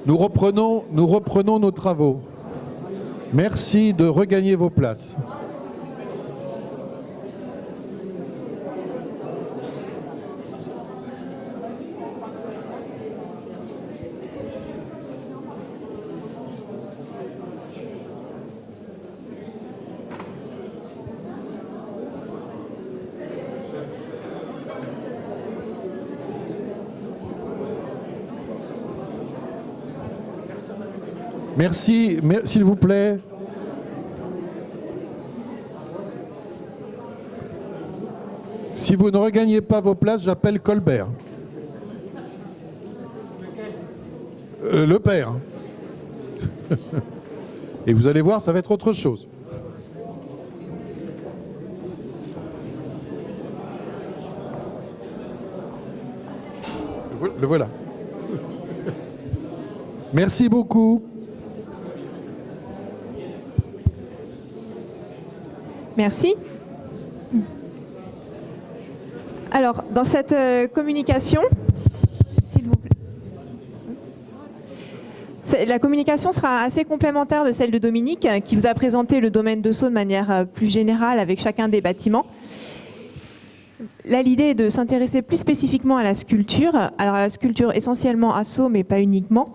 Nous reprenons nos travaux. Merci de regagner vos places. Merci, s'il vous plaît. Si vous ne regagnez pas vos places, j'appelle Colbert. Le père. Et vous allez voir, ça va être autre chose. Le voilà. Merci beaucoup. Merci. Alors, dans cette communication, s'il vous plaît. La communication sera assez complémentaire de celle de Dominique, qui vous a présenté le domaine de Sceaux de manière plus générale avec chacun des bâtiments. Là, l'idée est de s'intéresser plus spécifiquement à la sculpture. Alors, à la sculpture essentiellement à Sceaux, mais pas uniquement.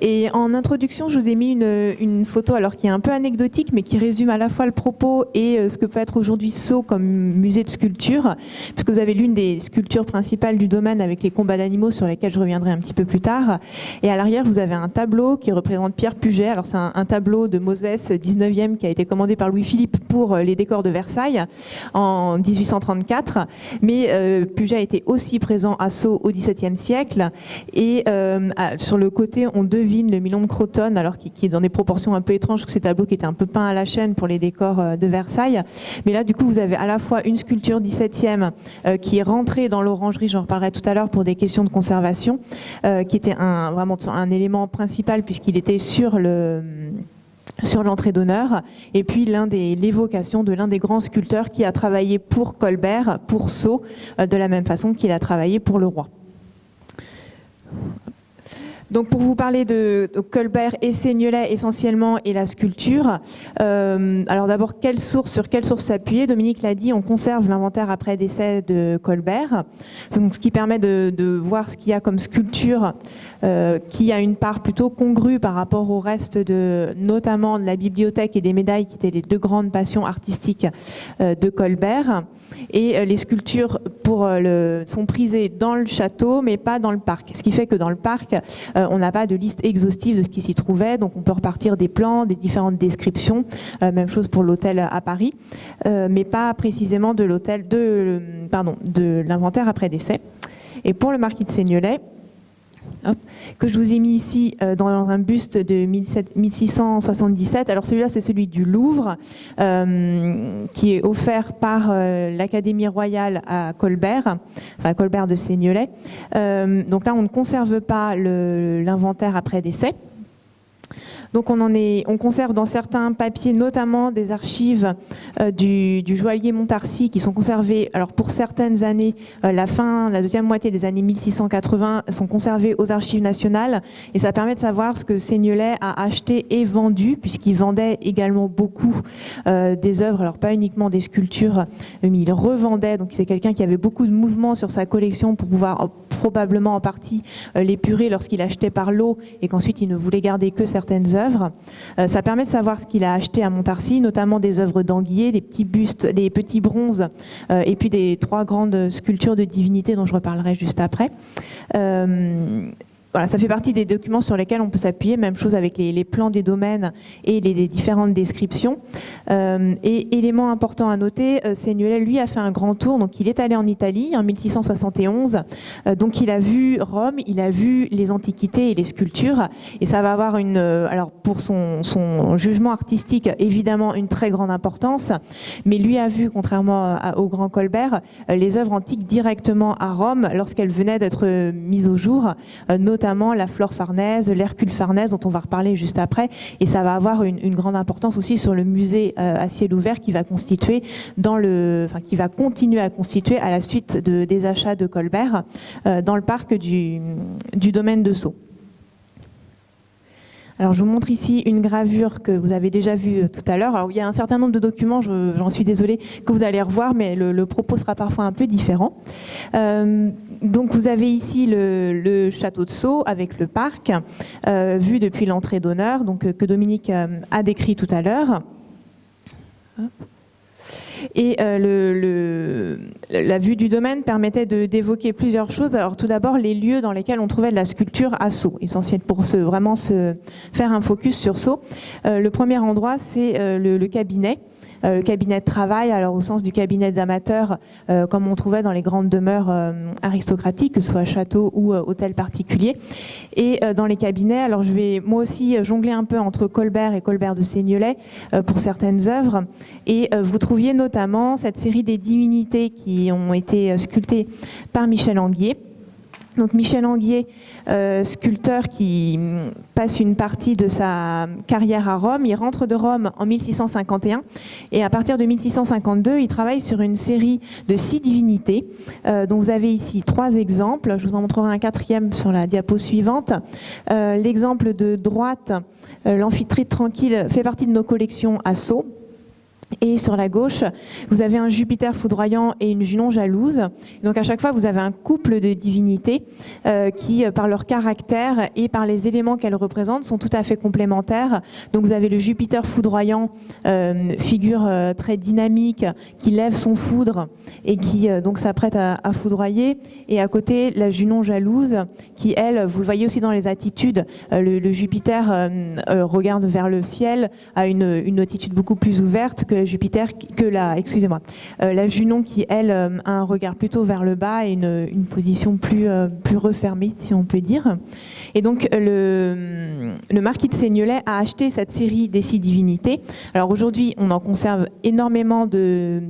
Et en introduction, je vous ai mis une photo alors qui est un peu anecdotique, mais qui résume à la fois le propos et ce que peut être aujourd'hui Sceaux comme musée de sculpture, puisque vous avez l'une des sculptures principales du domaine avec les combats d'animaux sur lesquels je reviendrai un petit peu plus tard. Et à l'arrière, vous avez un tableau qui représente Pierre Puget. Alors, c'est un tableau de Moses 19e qui a été commandé par Louis-Philippe pour les décors de Versailles en 1834. Mais Puget était aussi présent à Sceaux au XVIIe siècle. Et sur le côté, on devine le Milon de Crotone, alors qui est dans des proportions un peu étranges, que ces tableaux qui étaient un peu peints à la chaîne pour les décors de Versailles. Mais là, du coup, vous avez à la fois une sculpture XVIIe qui est rentrée dans l'orangerie, j'en reparlerai tout à l'heure pour des questions de conservation, qui était vraiment un élément principal puisqu'il était sur l'entrée d'honneur, et puis l'évocation de l'un des grands sculpteurs qui a travaillé pour Colbert, pour Sceaux, de la même façon qu'il a travaillé pour le roi. Donc pour vous parler de Colbert et Seignelay essentiellement et la sculpture, alors d'abord sur quelle source s'appuyer? Dominique l'a dit, on conserve l'inventaire après décès de Colbert, donc ce qui permet de voir ce qu'il y a comme sculpture qui a une part plutôt congrue par rapport au reste notamment de la bibliothèque et des médailles qui étaient les deux grandes passions artistiques de Colbert. Et les sculptures sont prisées dans le château, mais pas dans le parc. Ce qui fait que dans le parc, on n'a pas de liste exhaustive de ce qui s'y trouvait, donc on peut repartir des plans, des différentes descriptions. Même chose pour l'hôtel à Paris, mais pas précisément de l'inventaire après décès. Et pour le marquis de Seignelay, que je vous ai mis ici dans un buste de 1677. Alors celui-là, c'est celui du Louvre, qui est offert par l'Académie royale à Colbert, enfin Colbert de Seignelay. Donc là, on ne conserve pas l'inventaire après décès. Donc on conserve dans certains papiers, notamment des archives du joaillier Montarcy qui sont conservées, alors pour certaines années, la deuxième moitié des années 1680 sont conservées aux archives nationales, et ça permet de savoir ce que Seignelay a acheté et vendu, puisqu'il vendait également beaucoup des œuvres, alors pas uniquement des sculptures, mais il revendait, donc c'est quelqu'un qui avait beaucoup de mouvements sur sa collection pour pouvoir probablement en partie l'épurer lorsqu'il achetait par lot et qu'ensuite il ne voulait garder que certaines œuvres. Ça permet de savoir ce qu'il a acheté à Montarcy, notamment des œuvres d'Anguier, des petits bustes, des petits bronzes et puis des 3 grandes sculptures de divinités dont je reparlerai juste après. Voilà, ça fait partie des documents sur lesquels on peut s'appuyer, même chose avec les plans des domaines et les différentes descriptions. Et élément important à noter, Seignelay, lui, a fait un grand tour, donc il est allé en Italie en 1671, donc il a vu Rome, il a vu les antiquités et les sculptures, et ça va avoir alors pour son jugement artistique, évidemment une très grande importance, mais lui a vu, contrairement au grand Colbert, les œuvres antiques directement à Rome lorsqu'elles venaient d'être mises au jour, notamment la Flore Farnèse, l'Hercule Farnèse, dont on va reparler juste après, et ça va avoir une grande importance aussi sur le musée à ciel ouvert qui va constituer qui va continuer à constituer à la suite des achats de Colbert dans le parc du domaine de Sceaux. Alors je vous montre ici une gravure que vous avez déjà vue tout à l'heure. Alors il y a un certain nombre de documents, j'en suis désolée, que vous allez revoir, mais le propos sera parfois un peu différent. Donc vous avez ici le château de Sceaux avec le parc, vu depuis l'entrée d'honneur, donc que Dominique a décrit tout à l'heure. Et la vue du domaine permettait d'évoquer plusieurs choses. Alors tout d'abord, les lieux dans lesquels on trouvait de la sculpture à Sceaux, essentiel pour vraiment se faire un focus sur Sceaux. Le premier endroit, c'est le cabinet. Le cabinet de travail, alors au sens du cabinet d'amateurs, comme on trouvait dans les grandes demeures aristocratiques, que ce soit château ou hôtel particulier. Et dans les cabinets, alors je vais moi aussi jongler un peu entre Colbert et Colbert de Seignelay pour certaines œuvres. Et vous trouviez notamment cette série des divinités qui ont été sculptées par Michel Anguier. Donc Michel Anguier, sculpteur qui passe une partie de sa carrière à Rome, il rentre de Rome en 1651 et à partir de 1652, il travaille sur une série de 6 divinités. Donc vous avez ici 3 exemples, je vous en montrerai un 4e sur la diapo suivante. L'exemple de droite, l'Amphitrite tranquille, fait partie de nos collections à Sceaux. Et sur la gauche, vous avez un Jupiter foudroyant et une Junon jalouse. Donc à chaque fois, vous avez un couple de divinités qui, par leur caractère et par les éléments qu'elles représentent, sont tout à fait complémentaires. Donc vous avez le Jupiter foudroyant, figure très dynamique, qui lève son foudre et qui donc s'apprête à foudroyer. Et à côté, la Junon jalouse, qui elle, vous le voyez aussi dans les attitudes, le Jupiter regarde vers le ciel, a une attitude beaucoup plus ouverte que la Junon qui, elle, a un regard plutôt vers le bas et une position plus refermée, si on peut dire. Et donc, le marquis de Seignelay a acheté cette série des 6 divinités. Alors aujourd'hui, on en conserve énormément de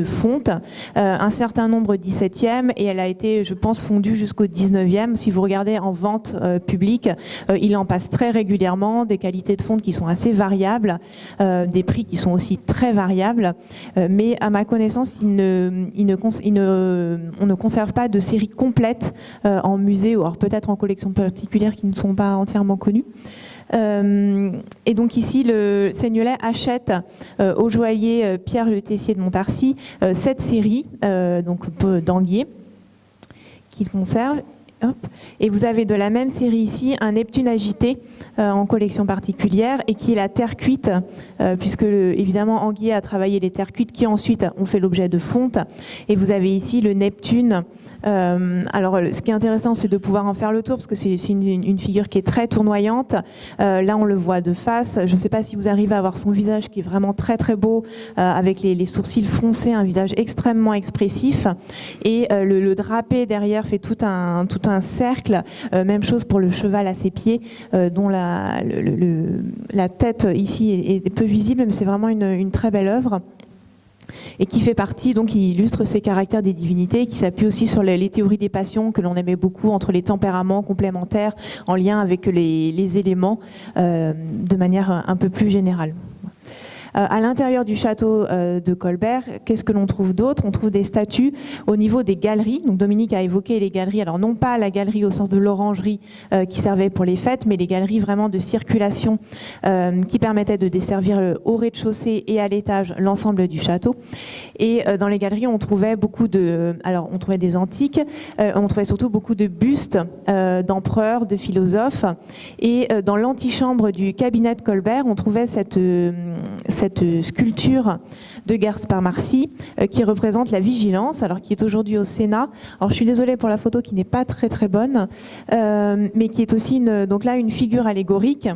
fontes, un certain nombre 17e, et elle a été, je pense, fondue jusqu'au 19e. Si vous regardez en vente publique, il en passe très régulièrement, des qualités de fonte qui sont assez variables, des prix qui sont aussi très variables, mais à ma connaissance, on ne conserve pas de série complète en musée, ou alors peut-être en collection particulière qui ne sont pas entièrement connues. Et donc ici, le Seignelay achète au joaillier Pierre Le Tessier de Montarcy cette série d'Anguier qu'il conserve. Hop. Et vous avez de la même série ici un Neptune agité en collection particulière et qui est la terre cuite, puisque évidemment Anguier a travaillé les terres cuites qui ensuite ont fait l'objet de fontes. Et vous avez ici le Neptune. Alors ce qui est intéressant, c'est de pouvoir en faire le tour parce que c'est une figure qui est très tournoyante. Là on le voit de face. Je ne sais pas si vous arrivez à voir son visage qui est vraiment très très beau, avec les sourcils foncés, un visage extrêmement expressif. Et le drapé derrière fait tout un cercle. Même chose pour le cheval à ses pieds, dont la tête ici est peu visible, mais c'est vraiment une très belle œuvre. Et qui fait partie, donc qui illustre ces caractères des divinités, qui s'appuie aussi sur les théories des passions que l'on aimait beaucoup, entre les tempéraments complémentaires en lien avec les éléments de manière un peu plus générale. À l'intérieur du château de Colbert, qu'est-ce que l'on trouve d'autre? On trouve des statues au niveau des galeries. Donc Dominique a évoqué les galeries, alors non pas la galerie au sens de l'orangerie qui servait pour les fêtes, mais les galeries vraiment de circulation qui permettaient de desservir au rez-de-chaussée et à l'étage l'ensemble du château. Et dans les galeries, on trouvait on trouvait des antiques, on trouvait surtout beaucoup de bustes d'empereurs, de philosophes. Et dans l'antichambre du cabinet de Colbert, on trouvait cette sculpture de Gaspard Marcy qui représente la vigilance, alors qui est aujourd'hui au Sénat. Alors je suis désolée pour la photo qui n'est pas très très bonne, mais qui est aussi une figure allégorique.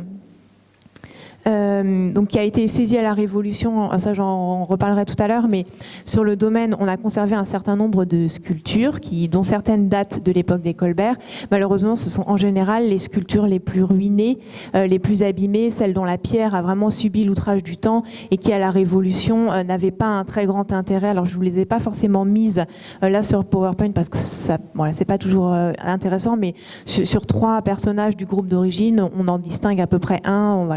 Donc qui a été saisie à la Révolution, ça j'en reparlerai tout à l'heure, mais sur le domaine, on a conservé un certain nombre de sculptures, dont certaines datent de l'époque des Colbert. Malheureusement, ce sont en général les sculptures les plus ruinées, les plus abîmées, celles dont la pierre a vraiment subi l'outrage du temps et qui, à la Révolution, n'avaient pas un très grand intérêt. Alors je ne vous les ai pas forcément mises là sur PowerPoint parce que c'est pas toujours intéressant, mais sur 3 personnages du groupe d'origine, on en distingue à peu près un.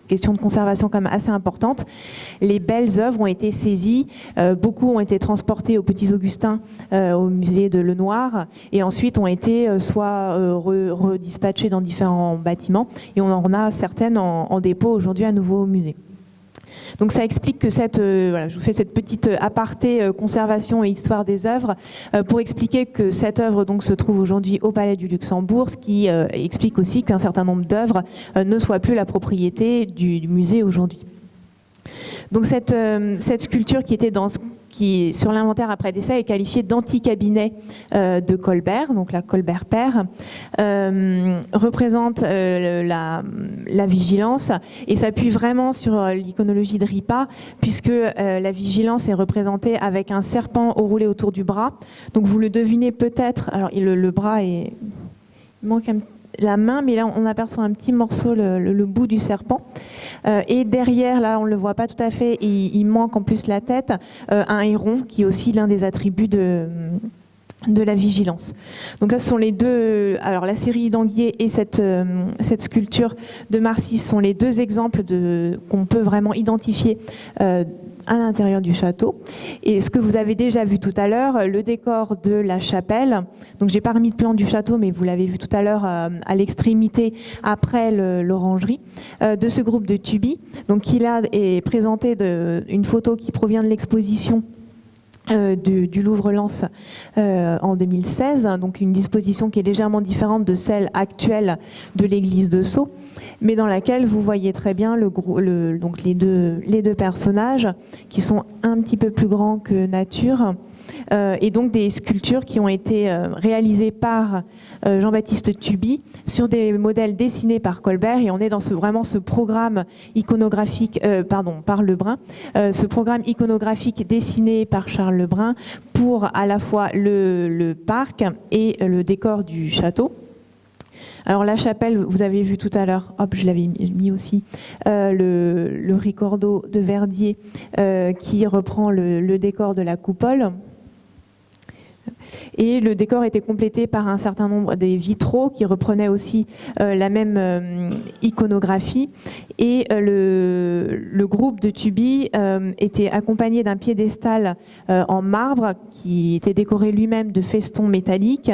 question de conservation quand même assez importante. Les belles œuvres ont été saisies, beaucoup ont été transportées aux Petits Augustins, au musée de Lenoir, et ensuite ont été soit redispatchées dans différents bâtiments, et on en a certaines en dépôt aujourd'hui à nouveau au musée. Donc ça explique que voilà, je vous fais cette petite aparté conservation et histoire des œuvres pour expliquer que cette œuvre donc se trouve aujourd'hui au Palais du Luxembourg, ce qui explique aussi qu'un certain nombre d'œuvres ne soient plus la propriété du musée aujourd'hui. Donc cette sculpture qui sur l'inventaire après décès est qualifiée d'anti-cabinet de Colbert, donc la Colbert père, représente la vigilance et s'appuie vraiment sur l'iconologie de Ripa, puisque la vigilance est représentée avec un serpent enroulé autour du bras. Donc vous le devinez peut-être, alors le bras il manque la main, mais là on aperçoit un petit morceau, le bout du serpent. Et derrière, là on ne le voit pas tout à fait, il manque en plus la tête, un héron qui est aussi l'un des attributs de la vigilance. Donc là ce sont les deux, alors la série d'Anguier et cette sculpture de Marcis sont les deux exemples qu'on peut vraiment identifier à l'intérieur du château. Et ce que vous avez déjà vu tout à l'heure, le décor de la chapelle, donc j'ai pas remis de plan du château, mais vous l'avez vu tout à l'heure à l'extrémité après l'orangerie, de ce groupe de Tubi. Donc qui là est présenté une photo qui provient de l'exposition du Louvre-Lens en 2016, donc une disposition qui est légèrement différente de celle actuelle de l'église de Sceaux, mais dans laquelle vous voyez très bien donc les deux personnages qui sont un petit peu plus grands que nature, et donc des sculptures qui ont été réalisées par Jean-Baptiste Tubi sur des modèles dessinés par Colbert, et on est dans vraiment ce programme iconographique, par Lebrun, ce programme iconographique dessiné par Charles Lebrun pour à la fois le parc et le décor du château. Alors la chapelle, vous avez vu tout à l'heure, hop, je l'avais mis aussi, le ricordo de Verdier qui reprend le décor de la coupole. Et le décor était complété par un certain nombre de vitraux qui reprenaient aussi la même iconographie. Et le groupe de Tubi était accompagné d'un piédestal en marbre qui était décoré lui-même de festons métalliques.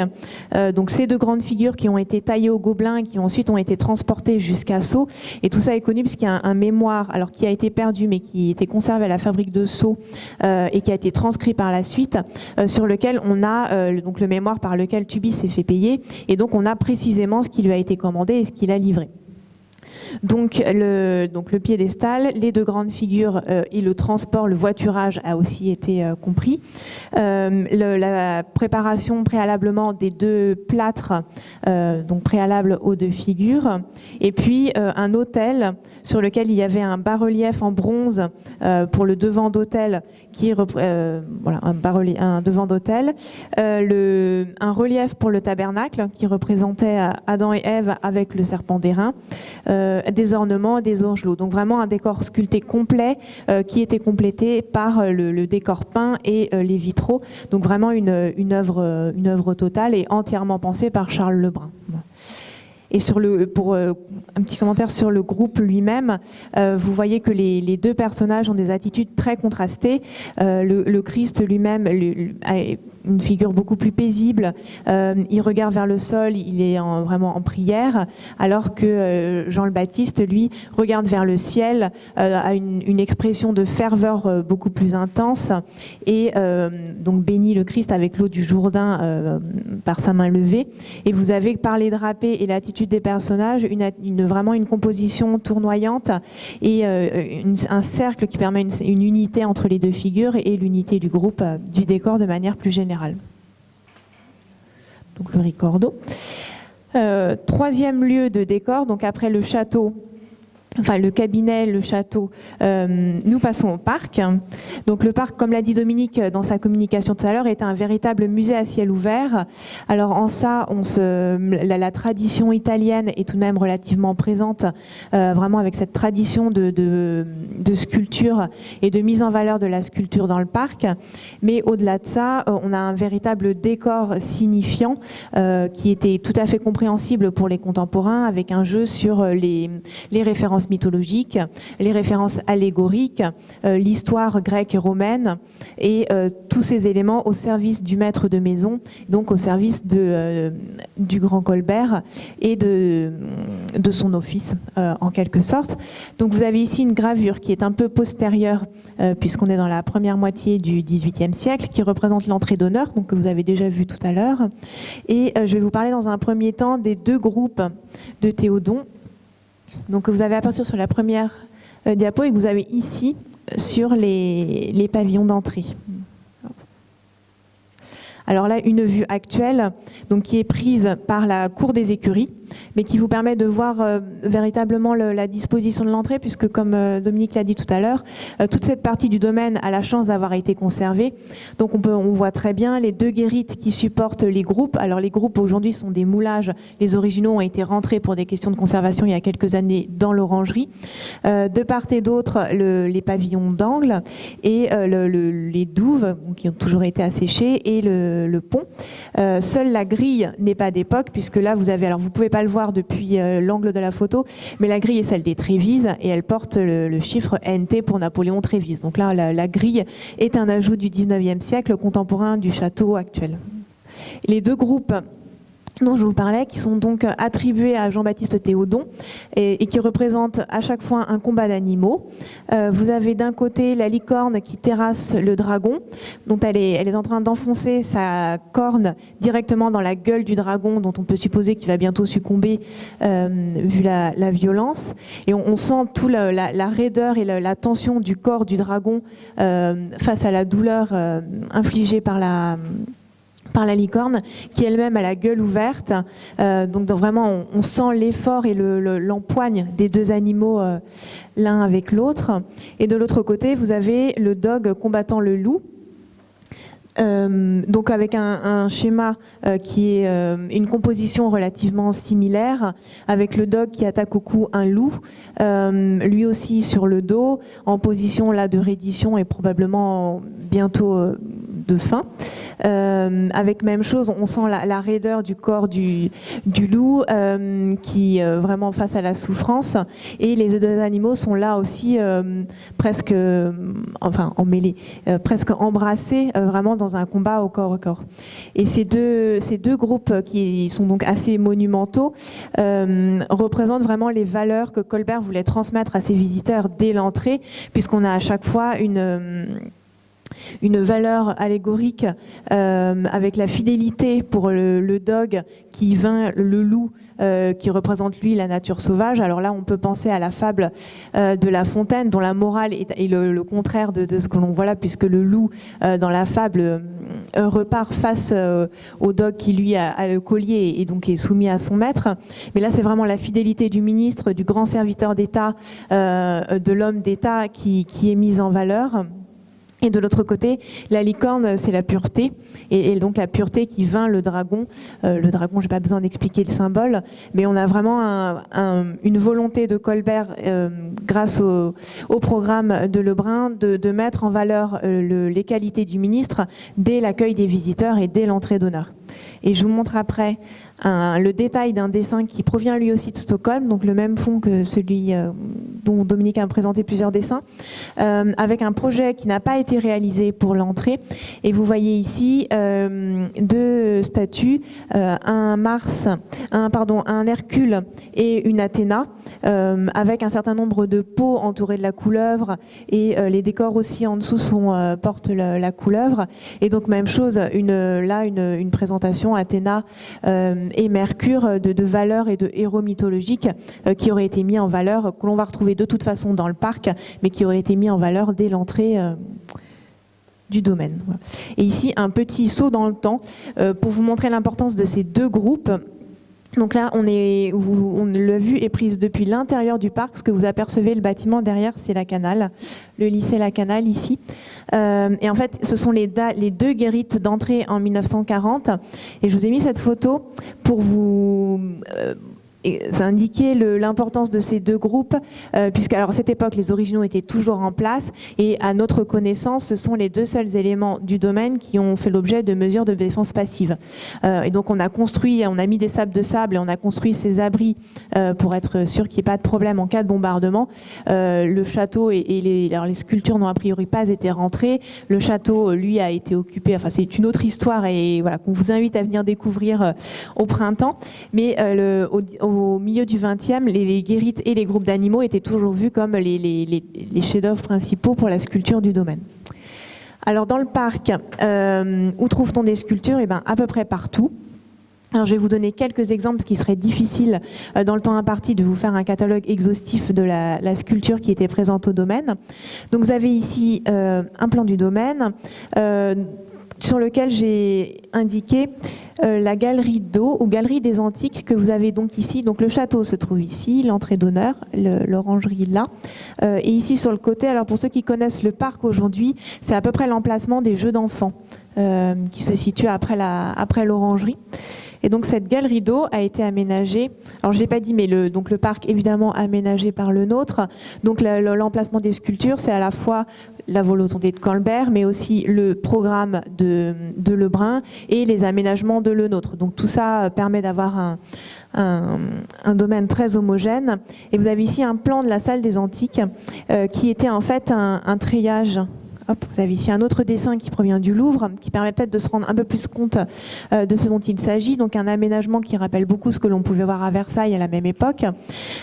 Donc ces deux grandes figures qui ont été taillées au gobelin et qui ensuite ont été transportées jusqu'à Sceaux. Et tout ça est connu puisqu'il y a un mémoire, alors qui a été perdu mais qui était conservé à la fabrique de Sceaux et qui a été transcrit par la suite, sur lequel on a donc le mémoire par lequel Tubi s'est fait payer, et donc on a précisément ce qui lui a été commandé et ce qu'il a livré. Donc le piédestal, les deux grandes figures et le transport, le voiturage a aussi été compris. La préparation préalablement des deux plâtres, donc préalable aux deux figures, et puis un autel sur lequel il y avait un bas-relief en bronze pour le devant d'autel, voilà, un devant d'autel, un relief pour le tabernacle qui représentait Adam et Ève avec le serpent d'airain, des ornements, des orgelots. Donc vraiment un décor sculpté complet qui était complété par le décor peint et les vitraux. Donc vraiment une œuvre totale et entièrement pensée par Charles Lebrun. Et pour un petit commentaire sur le groupe lui-même, vous voyez que les deux personnages ont des attitudes très contrastées. Le Christ lui-même a une figure beaucoup plus paisible. Il regarde vers le sol, il est vraiment en prière, alors que Jean le Baptiste, lui, regarde vers le ciel, a une expression de ferveur beaucoup plus intense, et donc bénit le Christ avec l'eau du Jourdain par sa main levée. Et vous avez, par les drapés et l'attitude des personnages, vraiment une composition tournoyante et un cercle qui permet une unité entre les deux figures et l'unité du groupe, du décor de manière plus générale. Donc le ricordo. Troisième lieu de décor, donc après le château, enfin le cabinet, le château, nous passons au parc. Donc le parc, comme l'a dit Dominique dans sa communication tout à l'heure, est un véritable musée à ciel ouvert. Alors en ça, la tradition italienne est tout de même relativement présente, vraiment avec cette tradition de sculpture et de mise en valeur de la sculpture dans le parc. Mais au-delà de ça, on a un véritable décor signifiant qui était tout à fait compréhensible pour les contemporains, avec un jeu sur les références références mythologiques, les références allégoriques, l'histoire grecque et romaine, et tous ces éléments au service du maître de maison, donc au service du grand Colbert et de son office, en quelque sorte. Donc vous avez ici une gravure qui est un peu postérieure, puisqu'on est dans la première moitié du XVIIIe siècle, qui représente l'entrée d'honneur, donc que vous avez déjà vu tout à l'heure. Et je vais vous parler dans un premier temps des deux groupes de Théodon, donc que vous avez aperçu sur la première diapo et que vous avez ici sur les pavillons d'entrée. Alors là, une vue actuelle, donc qui est prise par la cour des écuries, mais qui vous permet de voir véritablement la disposition de l'entrée, puisque comme Dominique l'a dit tout à l'heure, toute cette partie du domaine a la chance d'avoir été conservée. Donc on voit très bien les deux guérites qui supportent les groupes. Alors les groupes aujourd'hui sont des moulages, les originaux ont été rentrés pour des questions de conservation il y a quelques années dans l'orangerie. De part et d'autre, les pavillons d'angle et les douves, qui ont toujours été asséchées, et le pont. Seule la grille n'est pas d'époque, puisque là vous avez, alors vous pouvez pas le voir depuis l'angle de la photo, mais la grille est celle des Trévises et elle porte le chiffre NT pour Napoléon Trévise. Donc là, la grille est un ajout du 19e siècle contemporain du château actuel. Les deux groupes dont je vous parlais, qui sont donc attribués à Jean-Baptiste Théodon et qui représentent à chaque fois un combat d'animaux. Vous avez d'un côté la licorne qui terrasse le dragon, dont elle est en train d'enfoncer sa corne directement dans la gueule du dragon, dont on peut supposer qu'il va bientôt succomber vu la violence. Et on sent tout la raideur et la tension du corps du dragon face à la douleur infligée par la licorne, qui elle-même a la gueule ouverte. Donc vraiment, on sent l'effort et l'empoigne des deux animaux l'un avec l'autre. Et de l'autre côté, vous avez le dogue combattant le loup. Donc avec un schéma qui est une composition relativement similaire, avec le dogue qui attaque au cou un loup, lui aussi sur le dos, en position là de reddition et probablement bientôt de fin. Avec même chose, on sent la raideur du corps du loup qui vraiment face à la souffrance, et les deux animaux sont là aussi presque emmêlés, presque embrassés vraiment dans un combat au corps à corps. Et ces deux groupes qui sont donc assez monumentaux représentent vraiment les valeurs que Colbert voulait transmettre à ses visiteurs dès l'entrée, puisqu'on a à chaque fois une valeur allégorique avec la fidélité pour le dogue qui vainc le loup qui représente lui la nature sauvage. Alors là on peut penser à la fable de La Fontaine, dont la morale est le contraire de ce que l'on voit là, puisque le loup dans la fable repart face au dogue qui lui a le collier et donc est soumis à son maître. Mais là c'est vraiment la fidélité du ministre, du grand serviteur d'État, de l'homme d'État qui est mise en valeur. Et de l'autre côté, la licorne, c'est la pureté, et donc la pureté qui vainc le dragon. Le dragon, j'ai pas besoin d'expliquer le symbole, mais on a vraiment une volonté de Colbert, grâce au programme de Lebrun, de mettre en valeur les qualités du ministre dès l'accueil des visiteurs et dès l'entrée d'honneur. Et je vous montre après le détail d'un dessin qui provient lui aussi de Stockholm, donc le même fond que celui dont Dominique a présenté plusieurs dessins, avec un projet qui n'a pas été réalisé pour l'entrée. Et vous voyez ici deux statues, un Hercule et une Athéna, avec un certain nombre de pots entourés de la couleuvre, et les décors aussi en dessous portent la couleuvre. Et donc même chose, une présentation Athéna et Mercure de valeurs et de héros mythologiques qui auraient été mis en valeur, que l'on va retrouver de toute façon dans le parc, mais qui auraient été mis en valeur dès l'entrée du domaine. Et ici, un petit saut dans le temps pour vous montrer l'importance de ces deux groupes. Donc là, la vue est prise depuis l'intérieur du parc. Ce que vous apercevez, le bâtiment derrière, c'est la Canale, le lycée La Canale ici. Et en fait, ce sont les deux guérites d'entrée en 1940. Et je vous ai mis cette photo pour vous indiquer l'importance de ces deux groupes, puisque alors, à cette époque, les originaux étaient toujours en place, et à notre connaissance, ce sont les deux seuls éléments du domaine qui ont fait l'objet de mesures de défense passive. Et donc on a mis des sables de sable et on a construit ces abris pour être sûr qu'il n'y ait pas de problème en cas de bombardement. Le château alors les sculptures n'ont a priori pas été rentrées. Le château, lui, a été occupé. Enfin, c'est une autre histoire et voilà qu'on vous invite à venir découvrir au printemps. Mais au milieu du XXe, les guérites et les groupes d'animaux étaient toujours vus comme les chefs-d'œuvre principaux pour la sculpture du domaine. Alors dans le parc, où trouve-t-on des sculptures? Eh bien, à peu près partout. Alors, je vais vous donner quelques exemples, ce qui serait difficile dans le temps imparti de vous faire un catalogue exhaustif de la sculpture qui était présente au domaine. Donc vous avez ici un plan du domaine sur lequel j'ai indiqué la galerie d'eau ou galerie des antiques que vous avez donc ici. Donc le château se trouve ici, l'entrée d'honneur, l'orangerie là. Et ici sur le côté, alors pour ceux qui connaissent le parc aujourd'hui, c'est à peu près l'emplacement des jeux d'enfants qui se situe après l'orangerie. Et donc cette galerie d'eau a été aménagée, alors je ne l'ai pas dit, mais le parc évidemment aménagé par le nôtre. Donc l'emplacement des sculptures, c'est à la fois la volonté de Colbert, mais aussi le programme de Lebrun et les aménagements de le nôtre. Donc tout ça permet d'avoir un domaine très homogène. Et vous avez ici un plan de la salle des antiques qui était en fait un treillage. Hop, vous avez ici un autre dessin qui provient du Louvre, qui permet peut-être de se rendre un peu plus compte de ce dont il s'agit. Donc un aménagement qui rappelle beaucoup ce que l'on pouvait voir à Versailles à la même époque,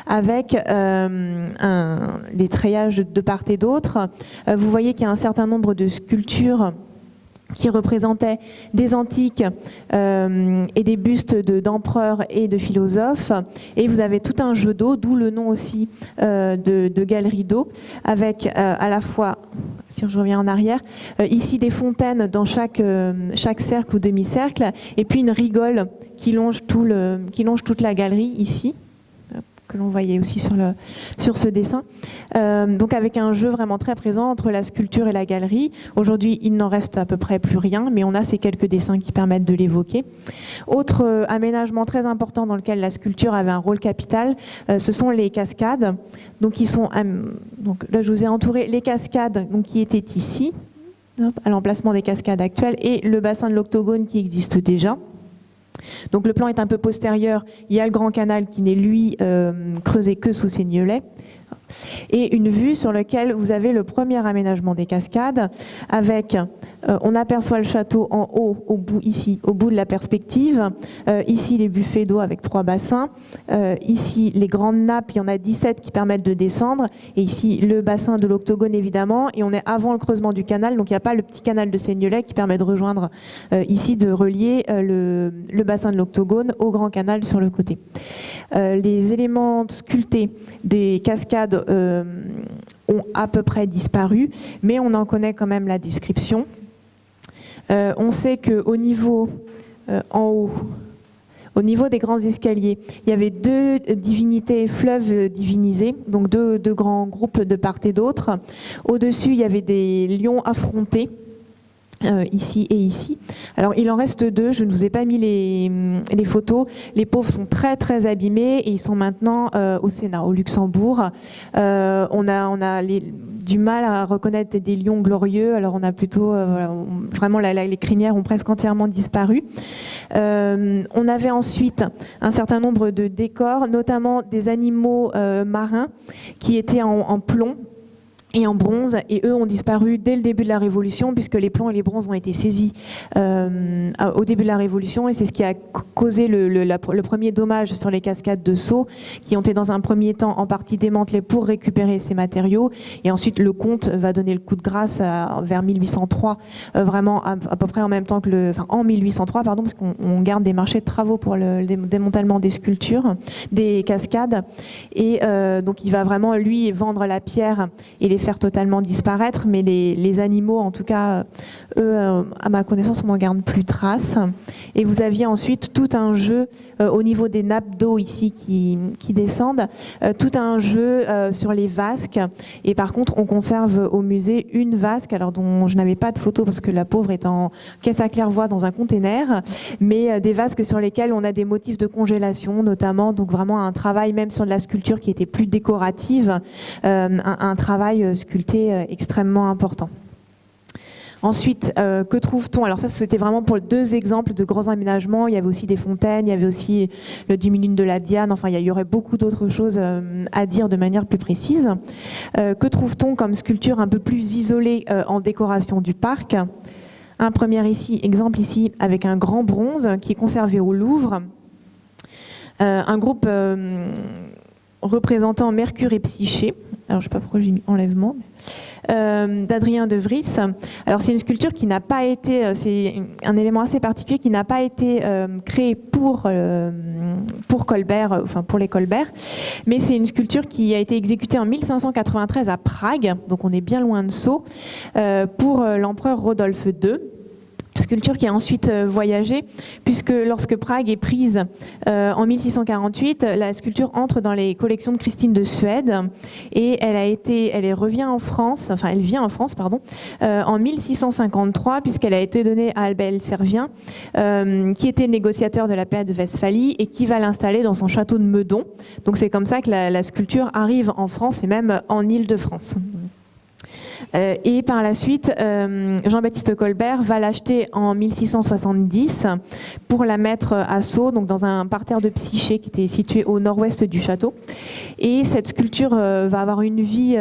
avec des treillages de part et d'autre. Vous voyez qu'il y a un certain nombre de sculptures qui représentaient des antiques et des bustes d'empereurs et de philosophes. Et vous avez tout un jeu d'eau, d'où le nom aussi de galerie d'eau, avec à la fois, si je reviens en arrière, ici des fontaines dans chaque cercle ou demi-cercle, et puis une rigole qui longe toute la galerie ici, que l'on voyait aussi sur ce dessin. Donc avec un jeu vraiment très présent entre la sculpture et la galerie. Aujourd'hui, il n'en reste à peu près plus rien, mais on a ces quelques dessins qui permettent de l'évoquer. Autre aménagement très important dans lequel la sculpture avait un rôle capital, ce sont les cascades. Donc là, je vous ai entouré les cascades qui étaient ici, à l'emplacement des cascades actuelles, et le bassin de l'Octogone qui existe déjà. Donc le plan est un peu postérieur, il y a le grand canal qui n'est lui creusé que sous Seignelay, et une vue sur laquelle vous avez le premier aménagement des cascades avec, on aperçoit le château en haut, au bout ici, au bout de la perspective, ici les buffets d'eau avec 3 bassins, ici les grandes nappes, il y en a 17 qui permettent de descendre, et ici le bassin de l'Octogone évidemment, et on est avant le creusement du canal, donc il n'y a pas le petit canal de Seignelay qui permet de rejoindre ici, de relier le bassin de l'Octogone au grand canal sur le côté. Les éléments sculptés des cascades ont à peu près disparu, mais on en connaît quand même la description. On sait qu'au niveau, en haut, au niveau des grands escaliers, il y avait 2 divinités fleuves divinisées, donc deux grands groupes de part et d'autre. Au-dessus, il y avait des lions affrontés. Ici et ici. Alors il en reste 2, je ne vous ai pas mis les photos. Les pauvres sont très très abîmés et ils sont maintenant au Sénat, au Luxembourg. On a du mal à reconnaître des lions glorieux, alors on a plutôt vraiment les crinières ont presque entièrement disparu. On avait ensuite un certain nombre de décors, notamment des animaux marins qui étaient en plomb et en bronze, et eux ont disparu dès le début de la Révolution, puisque les plombs et les bronzes ont été saisis au début de la Révolution, et c'est ce qui a causé le premier dommage sur les cascades de Sceaux, qui ont été dans un premier temps en partie démantelées pour récupérer ces matériaux, et ensuite le comte va donner le coup de grâce vers 1803, vraiment à peu près en même temps que en 1803, pardon, parce qu'on garde des marchés de travaux pour le démantèlement des sculptures, des cascades, et donc il va vraiment lui vendre la pierre et les faire totalement disparaître, mais les animaux, en tout cas, eux, à ma connaissance, on n'en garde plus trace. Et vous aviez ensuite tout un jeu au niveau des nappes d'eau ici qui descendent, tout un jeu sur les vasques. Et par contre, on conserve au musée une vasque, alors dont je n'avais pas de photo parce que la pauvre est en caisse à claire-voie dans un container, mais des vasques sur lesquelles on a des motifs de congélation notamment, donc vraiment un travail même sur de la sculpture qui était plus décorative, un travail sculpté extrêmement important. Ensuite, que trouve-t-on? Alors ça, c'était vraiment pour 2 exemples de grands aménagements. Il y avait aussi des fontaines, il y avait aussi le 10 minutes de la Diane. Enfin, il y aurait beaucoup d'autres choses à dire de manière plus précise. Que trouve-t-on comme sculpture un peu plus isolée en décoration du parc? Un premier exemple ici avec un grand bronze qui est conservé au Louvre. Un groupe représentant Mercure et Psyché. Alors je ne sais pas pourquoi j'ai mis enlèvement. D'Adrien de Vries. Alors c'est une sculpture qui n'a pas été, c'est un élément assez particulier qui n'a pas été créé pour Colbert, enfin pour les Colbert, mais c'est une sculpture qui a été exécutée en 1593 à Prague, donc on est bien loin de Sceaux, pour l'empereur Rodolphe II. Sculpture qui a ensuite voyagé, puisque lorsque Prague est prise en 1648, la sculpture entre dans les collections de Christine de Suède et elle revient en France, enfin elle vient en France, pardon, en 1653, puisqu'elle a été donnée à Albert Servien, qui était négociateur de la paix de Westphalie et qui va l'installer dans son château de Meudon. Donc c'est comme ça que la sculpture arrive en France et même en Île-de-France. Et par la suite, Jean-Baptiste Colbert va l'acheter en 1670 pour la mettre à Sceaux, donc dans un parterre de Psyché qui était situé au nord-ouest du château. Et cette sculpture va avoir une vie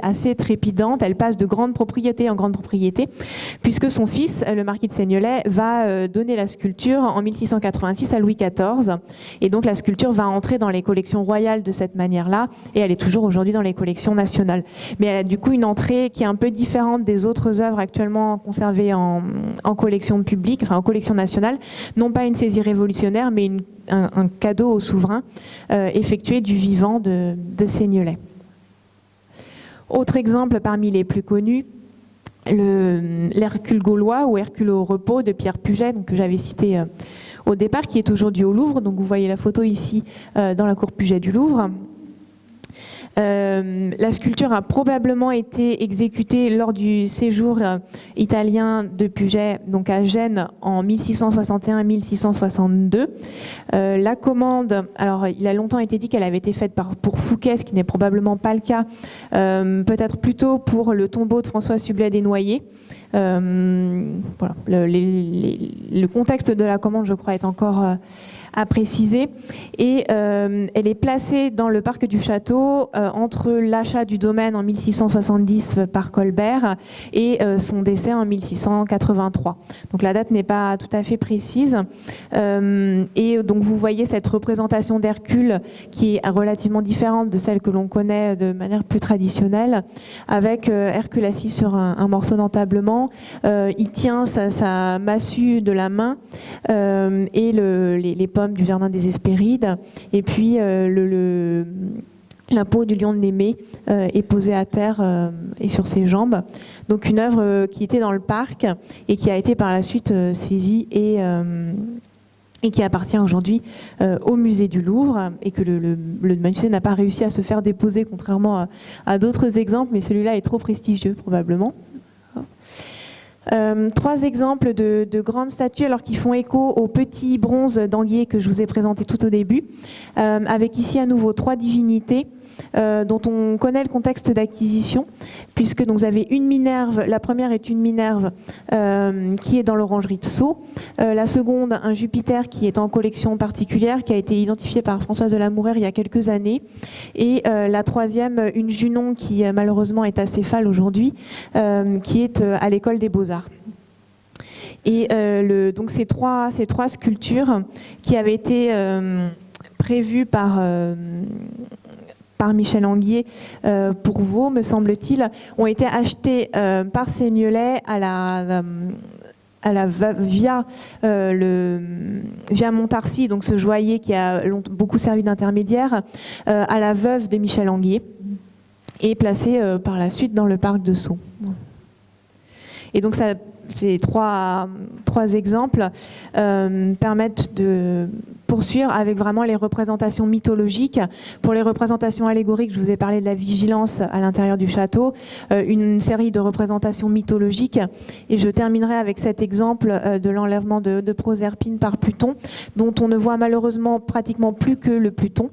assez trépidante. Elle passe de grande propriété en grande propriété, puisque son fils, le marquis de Seignelay, va donner la sculpture en 1686 à Louis XIV. Et donc la sculpture va entrer dans les collections royales de cette manière-là, et elle est toujours aujourd'hui dans les collections nationales. Mais elle a du coup une entrée qui est un peu différente des autres œuvres actuellement conservées en collection publique, enfin en collection nationale. Non pas une saisie révolutionnaire, mais un cadeau au souverain effectué du vivant de Seignelay. Autre exemple parmi les plus connus, l'Hercule gaulois ou Hercule au repos de Pierre Puget, donc, que j'avais cité au départ, qui est aujourd'hui au Louvre. Donc vous voyez la photo ici dans la cour Puget du Louvre. La sculpture a probablement été exécutée lors du séjour italien de Puget, donc à Gênes, en 1661-1662. La commande, alors il a longtemps été dit qu'elle avait été faite pour Fouquet, ce qui n'est probablement pas le cas, peut-être plutôt pour le tombeau de François Sublet Desnoyers. Voilà. Le contexte de la commande, je crois, est encore à préciser. Et elle est placée dans le parc du château entre l'achat du domaine en 1670 par Colbert et son décès en 1683. Donc la date n'est pas tout à fait précise. Et donc vous voyez cette représentation d'Hercule qui est relativement différente de celle que l'on connaît de manière plus traditionnelle, avec Hercule assis sur un morceau d'entablement. Il tient sa massue de la main et les pommes du jardin des Hespérides, et puis la peau du lion de Némée est posée à terre et sur ses jambes. Donc une œuvre qui était dans le parc et qui a été par la suite saisie et qui appartient aujourd'hui au musée du Louvre, et que le musée n'a pas réussi à se faire déposer, contrairement à d'autres exemples, mais celui-là est trop prestigieux probablement. 3 exemples de grandes statues alors qui font écho au petit bronze d'Anguier que je vous ai présenté tout au début, avec ici à nouveau 3 divinités dont on connaît le contexte d'acquisition, puisque donc, vous avez une Minerve, la première est une Minerve qui est dans l'orangerie de Sceaux, la seconde un Jupiter qui est en collection particulière, qui a été identifiée par Françoise de la Mouraire il y a quelques années, et la troisième une Junon qui malheureusement est acéphale aujourd'hui, qui est à l'école des Beaux-Arts. Et donc ces trois sculptures qui avaient été prévues par Michel Anguier pour Vaux, me semble-t-il, ont été achetées par Seignelay via Montarcy, donc ce joaillier qui a beaucoup servi d'intermédiaire, à la veuve de Michel Anguier. et placé par la suite dans le parc de Sceaux. Et donc ces trois exemples permettent de poursuivre avec vraiment les représentations mythologiques. Pour les représentations allégoriques, je vous ai parlé de la vigilance à l'intérieur du château, une série de représentations mythologiques. Et je terminerai avec cet exemple de l'enlèvement de Proserpine par Pluton, dont on ne voit malheureusement pratiquement plus que le Pluton.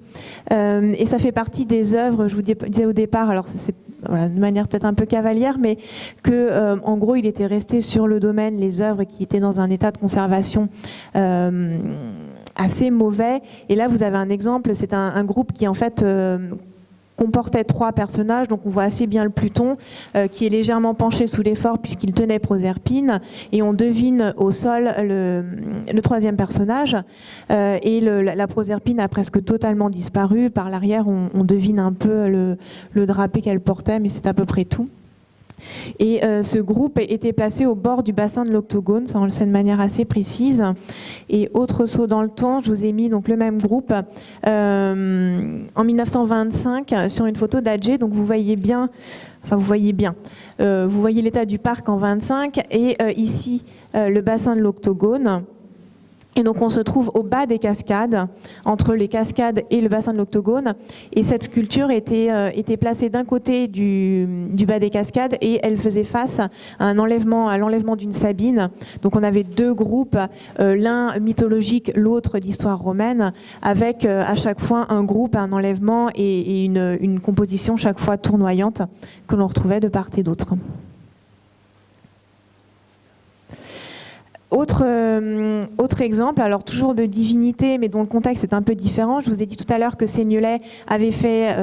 Et ça fait partie des œuvres, je vous disais au départ, alors c'est voilà, de manière peut-être un peu cavalière, mais que, en gros, il était resté sur le domaine les œuvres qui étaient dans un état de conservation assez mauvais. Et là, vous avez un exemple, c'est un groupe qui, en fait, comportait 3 personnages, donc on voit assez bien le Pluton, qui est légèrement penché sous l'effort puisqu'il tenait Proserpine, et on devine au sol le 3e personnage, et la Proserpine a presque totalement disparu. Par l'arrière, on devine un peu le drapé qu'elle portait, mais c'est à peu près tout. Et ce groupe était placé au bord du bassin de l'Octogone, ça on le sait de manière assez précise. Et autre saut dans le temps, je vous ai mis donc le même groupe en 1925 sur une photo d'Adjé. Donc vous voyez bien, vous voyez l'état du parc en 25 et ici le bassin de l'Octogone. Et donc on se trouve au bas des cascades, entre les cascades et le bassin de l'Octogone. Et cette sculpture était placée d'un côté du bas des cascades et elle faisait face à l'enlèvement d'une Sabine. Donc on avait 2 groupes, l'un mythologique, l'autre d'histoire romaine, avec à chaque fois un groupe, un enlèvement et une composition chaque fois tournoyante que l'on retrouvait de part et d'autre. Autre exemple, alors toujours de divinité, mais dont le contexte est un peu différent. Je vous ai dit tout à l'heure que Seignelay avait fait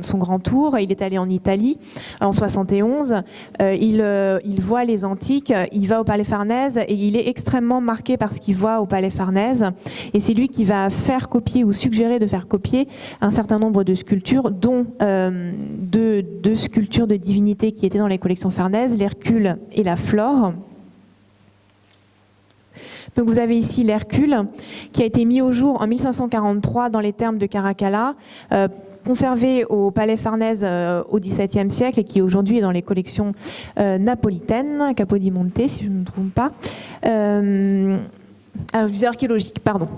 son grand tour. Il est allé en Italie en 71. Il voit les antiques, il va au Palais Farnèse et il est extrêmement marqué par ce qu'il voit au Palais Farnèse. Et c'est lui qui va faire copier ou suggérer de faire copier un certain nombre de sculptures, dont 2 sculptures de divinités qui étaient dans les collections Farnèse, l'Hercule et la Flore. Donc vous avez ici l'Hercule qui a été mis au jour en 1543 dans les thermes de Caracalla, conservé au Palais Farnèse au XVIIe siècle et qui aujourd'hui est dans les collections napolitaines, Capodimonte si je ne me trompe pas. Musée archéologique, pardon.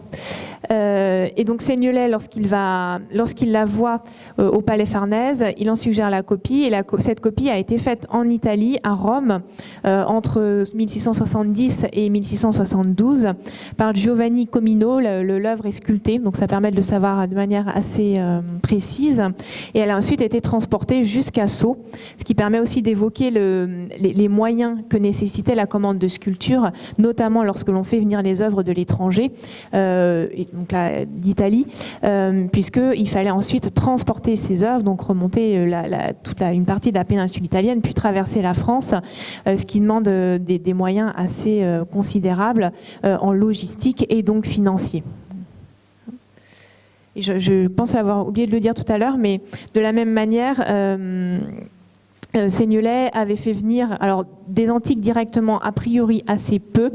Et donc Seignelay, lorsqu'il la voit au Palais Farnèse, il en suggère la copie. Et cette copie a été faite en Italie, à Rome, entre 1670 et 1672, par Giovanni Comino. L'œuvre est sculptée, donc ça permet de le savoir de manière assez précise. Et elle a ensuite été transportée jusqu'à Sceaux, ce qui permet aussi d'évoquer les moyens que nécessitait la commande de sculpture, notamment lorsque l'on fait venir les œuvres de l'étranger, donc d'Italie, puisqu'il fallait ensuite transporter ces œuvres, donc remonter une partie de la péninsule italienne, puis traverser la France, ce qui demande des moyens assez considérables en logistique et donc financiers. Et je pense avoir oublié de le dire tout à l'heure, mais de la même manière, Seignelay avait fait venir des antiques directement, a priori assez peu,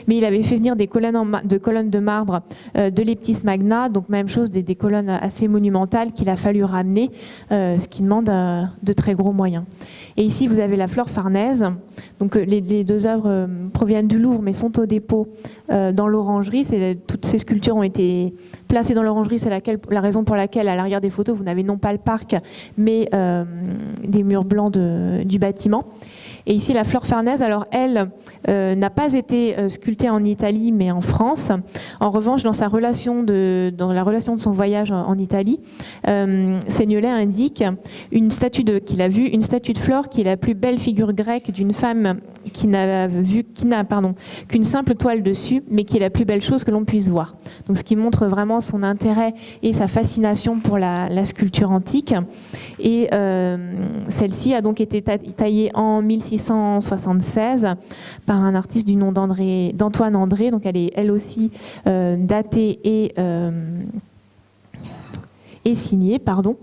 mais il avait fait venir des colonnes de marbre de Leptis Magna, donc même chose, des colonnes assez monumentales qu'il a fallu ramener, ce qui demande de très gros moyens. Et ici, vous avez la Flore Farnèse. Donc les 2 œuvres proviennent du Louvre, mais sont au dépôt dans l'orangerie. Toutes ces sculptures ont été placées dans l'orangerie. C'est la raison pour laquelle, à l'arrière des photos, vous n'avez non pas le parc, mais des murs blancs du bâtiment. Et ici, la Flore Farnèse, alors elle n'a pas été sculptée en Italie, mais en France. En revanche, dans la relation de son voyage en Italie, Seignelay indique qu'il a vu une statue de Flore qui est la plus belle figure grecque d'une femme qui n'a qu'une simple toile dessus, mais qui est la plus belle chose que l'on puisse voir. Donc, ce qui montre vraiment son intérêt et sa fascination pour la sculpture antique. Et celle-ci a donc été taillée en 1676 par un artiste du nom d'Antoine André. Donc elle est elle aussi datée et signée, pardon.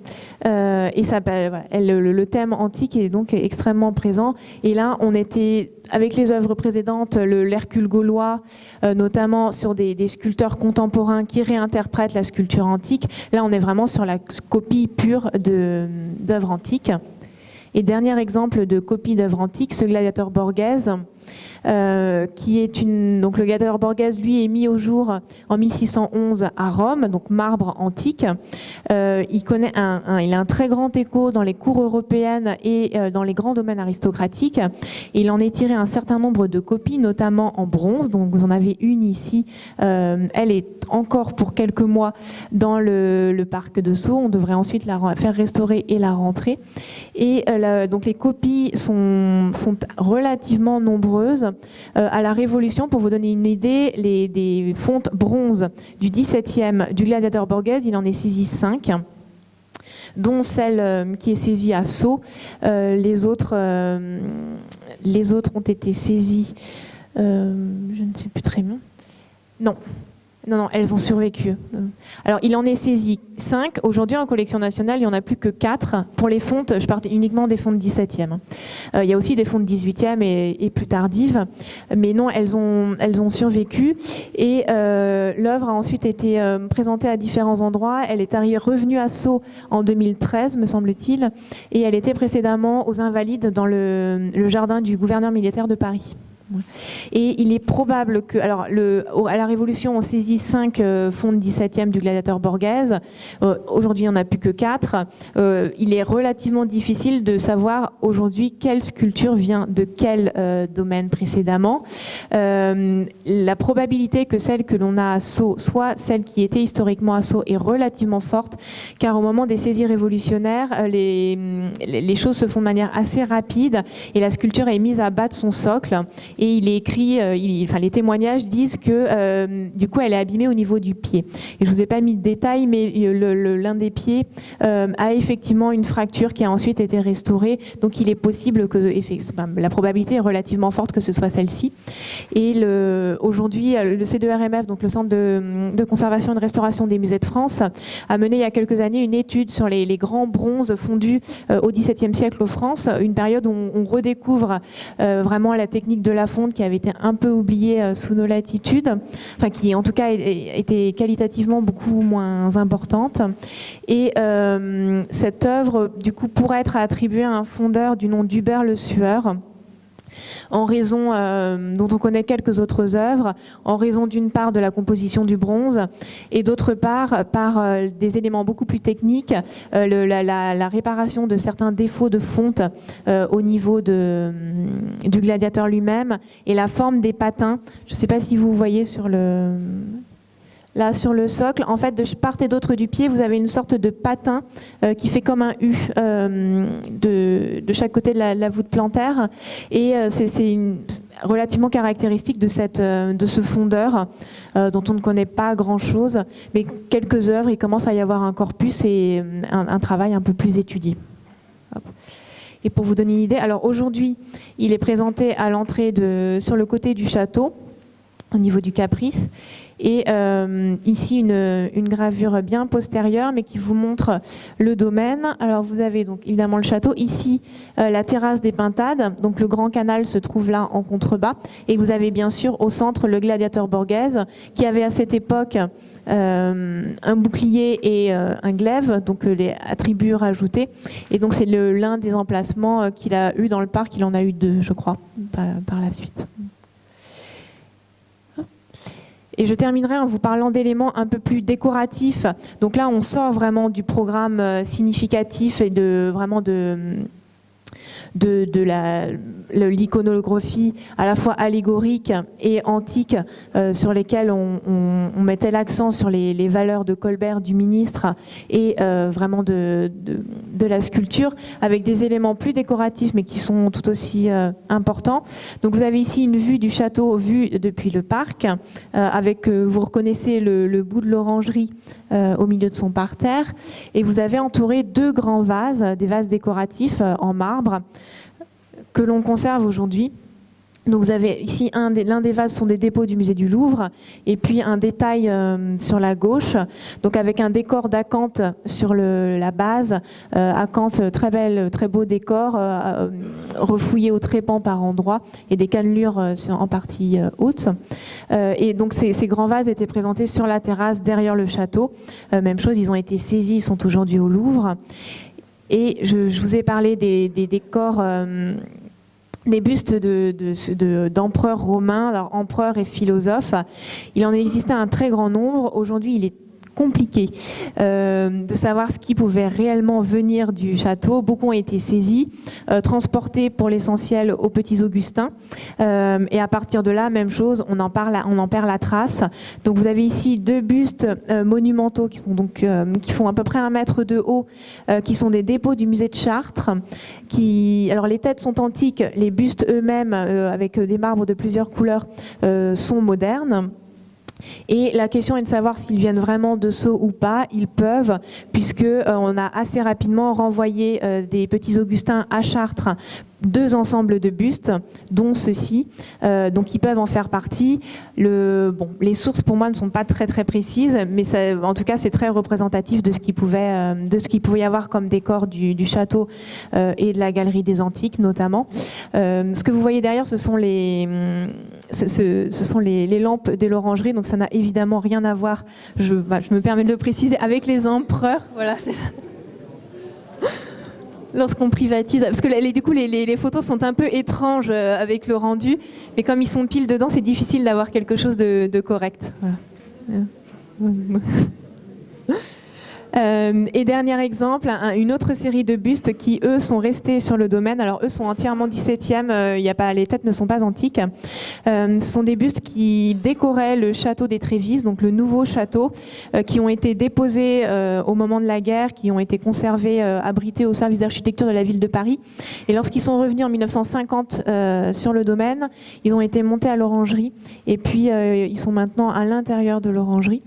Et ça, le thème antique est donc extrêmement présent. Et là, on était, avec les œuvres précédentes, l'Hercule gaulois, notamment sur des sculpteurs contemporains qui réinterprètent la sculpture antique. Là, on est vraiment sur la copie pure d'œuvres antiques. Et dernier exemple de copie d'œuvre antique, ce gladiateur Borghese, qui est donc le gladiateur Borghese, lui, est mis au jour en 1611 à Rome, donc marbre antique. Il a un très grand écho dans les cours européennes et dans les grands domaines aristocratiques. Et il en est tiré un certain nombre de copies, notamment en bronze. Donc vous en avez une ici. Elle est encore pour quelques mois dans le parc de Sceaux. On devrait ensuite la faire restaurer et la rentrer. Et donc les copies sont relativement nombreuses. À la Révolution, pour vous donner une idée, des fontes bronze du XVIIe du gladiateur Borghese, il en est saisi 5, dont celle qui est saisie à Sceaux. Les autres ont été saisies, je ne sais plus très bien. Non, elles ont survécu. Alors, il en est saisi 5. Aujourd'hui, en collection nationale, il n'y en a plus que 4. Pour les fontes, je parle uniquement des fontes 17e. Il y a aussi des fontes 18e et plus tardives. Mais non, elles ont survécu. Et l'œuvre a ensuite été présentée à différents endroits. Elle est revenue à Sceaux en 2013, me semble-t-il. Et elle était précédemment aux Invalides dans le jardin du gouverneur militaire de Paris. Et il est probable que, à la Révolution, on saisit 5 fontes 17e du gladiateur Borghese. Aujourd'hui, il n'y en a plus que 4. Il est relativement difficile de savoir aujourd'hui quelle sculpture vient de quel domaine précédemment. La probabilité que celle que l'on a à Sceaux soit celle qui était historiquement à Sceaux est relativement forte, car au moment des saisies révolutionnaires, les choses se font de manière assez rapide et la sculpture est mise à bas de son socle. Et il est écrit, les témoignages disent que du coup elle est abîmée au niveau du pied. Et je vous ai pas mis de détails, mais l'un des pieds a effectivement une fracture qui a ensuite été restaurée. Donc il est possible que la probabilité est relativement forte que ce soit celle-ci. Et aujourd'hui, le C2RMF, donc le Centre de conservation et de restauration des musées de France, a mené il y a quelques années une étude sur les grands bronzes fondus au XVIIe siècle en France, une période où on redécouvre vraiment la technique de la fonte qui avait été un peu oubliée sous nos latitudes, enfin qui en tout cas était qualitativement beaucoup moins importante. Et cette œuvre, du coup, pourrait être attribuée à un fondeur du nom d'Hubert Le Sueur, en raison, dont on connaît quelques autres œuvres, en raison d'une part de la composition du bronze et d'autre part par des éléments beaucoup plus techniques, la réparation de certains défauts de fonte au niveau du gladiateur lui-même et la forme des patins. Je ne sais pas si vous voyez là sur le socle, en fait, de part et d'autre du pied, vous avez une sorte de patin qui fait comme un U de chaque côté de la voûte plantaire. Et c'est relativement caractéristique de ce fondeur dont on ne connaît pas grand-chose. Mais quelques œuvres, il commence à y avoir un corpus et un travail un peu plus étudié. Hop. Et pour vous donner une idée, alors aujourd'hui, il est présenté à l'entrée sur le côté du château, au niveau du Caprice. Et ici une gravure bien postérieure mais qui vous montre le domaine. Alors vous avez donc évidemment le château, ici la terrasse des Pintades, donc le grand canal se trouve là en contrebas, et vous avez bien sûr au centre le gladiateur Borghese qui avait à cette époque un bouclier et un glaive, donc les attributs rajoutés, et donc c'est l'un des emplacements qu'il a eu dans le parc. Il en a eu 2 je crois par la suite. Et je terminerai en vous parlant d'éléments un peu plus décoratifs. Donc là, on sort vraiment du programme significatif et de l'iconographie à la fois allégorique et antique sur lesquelles on mettait l'accent sur les valeurs de Colbert, du ministre, et vraiment de la sculpture, avec des éléments plus décoratifs mais qui sont tout aussi importants. Donc vous avez ici une vue du château vue depuis le parc, avec, vous reconnaissez le bout de l'orangerie au milieu de son parterre, et vous avez entouré 2 grands vases, des vases décoratifs en marbre que l'on conserve aujourd'hui. Donc vous avez ici l'un des vases sont des dépôts du musée du Louvre, et puis un détail sur la gauche, donc avec un décor d'acanthe sur la base, acanthe très beau décor, refouillé au trépan par endroits, et des cannelures en partie haute. Et donc ces grands vases étaient présentés sur la terrasse derrière le château. Même chose, ils ont été saisis, ils sont aujourd'hui au Louvre. Et je vous ai parlé des décors, des bustes d'empereurs romains, alors empereurs et philosophes. Il en existait un très grand nombre. Aujourd'hui, il est compliqué de savoir ce qui pouvait réellement venir du château. Beaucoup ont été saisis, transportés pour l'essentiel aux Petits Augustins. Et à partir de là, même chose, on en perd la trace. Donc vous avez ici 2 bustes monumentaux qui font à peu près 1 mètre de haut, qui sont des dépôts du musée de Chartres. Alors les têtes sont antiques, les bustes eux-mêmes, avec des marbres de plusieurs couleurs, sont modernes. Et la question est de savoir s'ils viennent vraiment de Sceaux ou pas. Ils peuvent, puisque on a assez rapidement renvoyé des Petits Augustins à Chartres 2 ensembles de bustes, dont ceux-ci, donc ils peuvent en faire partie. Les sources pour moi ne sont pas très très précises, mais en tout cas c'est très représentatif de ce qu'il pouvait y avoir comme décor du château et de la galerie des Antiques notamment. Ce que vous voyez derrière, ce sont les lampes de l'orangerie, donc ça n'a évidemment rien à voir, je me permets de le préciser, avec les empereurs. Voilà, c'est ça. Lorsqu'on privatise, parce que du coup les photos sont un peu étranges avec le rendu, mais comme ils sont pile dedans, c'est difficile d'avoir quelque chose de correct. Voilà. Et dernier exemple, une autre série de bustes qui, eux, sont restés sur le domaine. Alors, eux sont entièrement 17e, les têtes ne sont pas antiques. Ce sont des bustes qui décoraient le château des Trévises, donc le nouveau château, qui ont été déposés au moment de la guerre, qui ont été conservés, abrités au service d'architecture de la ville de Paris. Et lorsqu'ils sont revenus en 1950 sur le domaine, ils ont été montés à l'orangerie. Et puis, ils sont maintenant à l'intérieur de l'orangerie.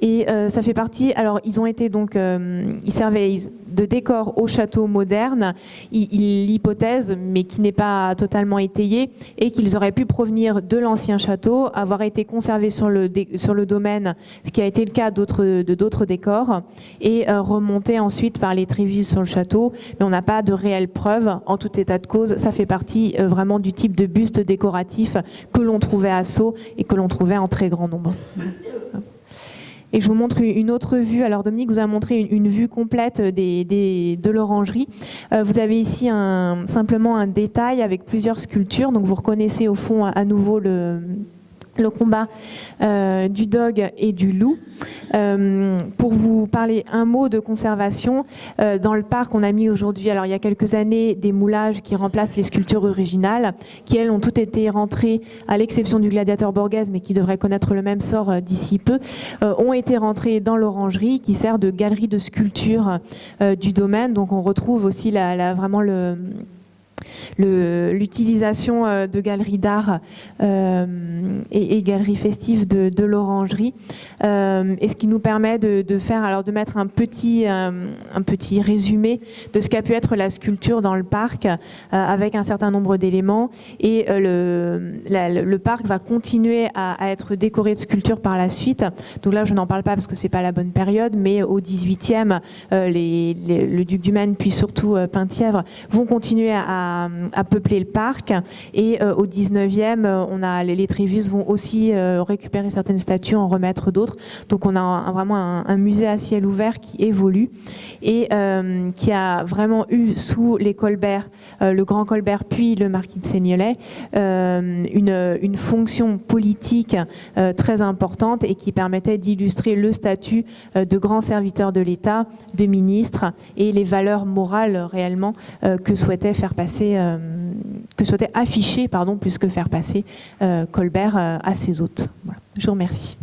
Et ça fait partie... Alors, ils ont été donc... ils servaient de décor au château moderne. L'hypothèse, mais qui n'est pas totalement étayée, est qu'ils auraient pu provenir de l'ancien château, avoir été conservés sur le domaine, ce qui a été le cas de d'autres décors, et remonter ensuite par les Trévises sur le château. Mais on n'a pas de réelles preuves. En tout état de cause, ça fait partie vraiment du type de buste décoratif que l'on trouvait à Sceaux et que l'on trouvait en très grand nombre. Et je vous montre une autre vue. Alors Dominique vous a montré une vue complète de l'orangerie. Vous avez ici simplement un détail avec plusieurs sculptures. Donc vous reconnaissez au fond à nouveau le combat du dogue et du loup. Pour vous parler un mot de conservation, dans le parc on a mis aujourd'hui, alors il y a quelques années, des moulages qui remplacent les sculptures originales, qui elles ont toutes été rentrées, à l'exception du gladiateur Borghese, mais qui devrait connaître le même sort d'ici peu, ont été rentrées dans l'orangerie, qui sert de galerie de sculpture du domaine. Donc on retrouve aussi vraiment l'utilisation de galeries d'art et galeries festives de l'orangerie, et ce qui nous permet de mettre un petit résumé de ce qu'a pu être la sculpture dans le parc, avec un certain nombre d'éléments. Et le parc va continuer à être décoré de sculptures par la suite. Donc là je n'en parle pas parce que c'est pas la bonne période, mais au 18e le duc du Maine puis surtout Penthièvre vont continuer à peupler le parc, et au 19e les Trévises vont aussi récupérer certaines statues, en remettre d'autres. Donc on a vraiment un musée à ciel ouvert qui évolue et qui a vraiment eu sous les Colbert, le grand Colbert puis le marquis de Seignelay, une fonction politique très importante, et qui permettait d'illustrer le statut de grand serviteur de l'État, de ministre, et les valeurs morales réellement que souhaitait afficher, plus que faire passer Colbert à ses hôtes. Voilà. Je vous remercie.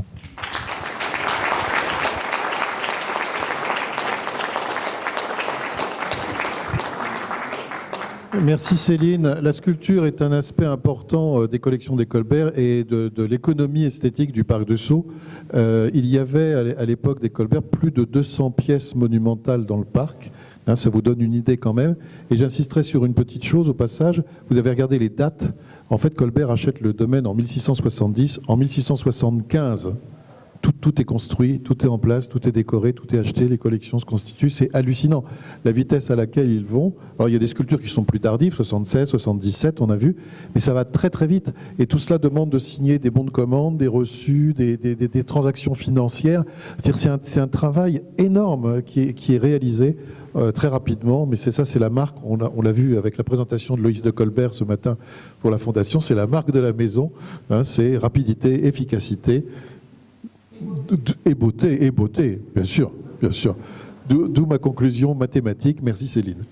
Merci Céline. La sculpture est un aspect important des collections des Colbert et de l'économie esthétique du parc de Sceaux. Il y avait à l'époque des Colbert plus de 200 pièces monumentales dans le parc. Ça vous donne une idée quand même. Et j'insisterai sur une petite chose au passage. Vous avez regardé les dates. En fait, Colbert achète le domaine en 1670. En 1675, tout tout est construit, tout est en place, tout est décoré, tout est acheté, les collections se constituent. C'est hallucinant. La vitesse à laquelle ils vont. Alors, il y a des sculptures qui sont plus tardives, 76, 77, on a vu, mais ça va très très vite. Et tout cela demande de signer des bons de commande, des reçus, des transactions financières. C'est-à-dire, c'est un travail énorme qui est réalisé très rapidement, mais c'est la marque, on l'a vu avec la présentation de Loïs de Colbert ce matin pour la Fondation, c'est la marque de la maison, hein, c'est rapidité, efficacité et beauté, bien sûr, bien sûr. D'où ma conclusion mathématique, merci Céline.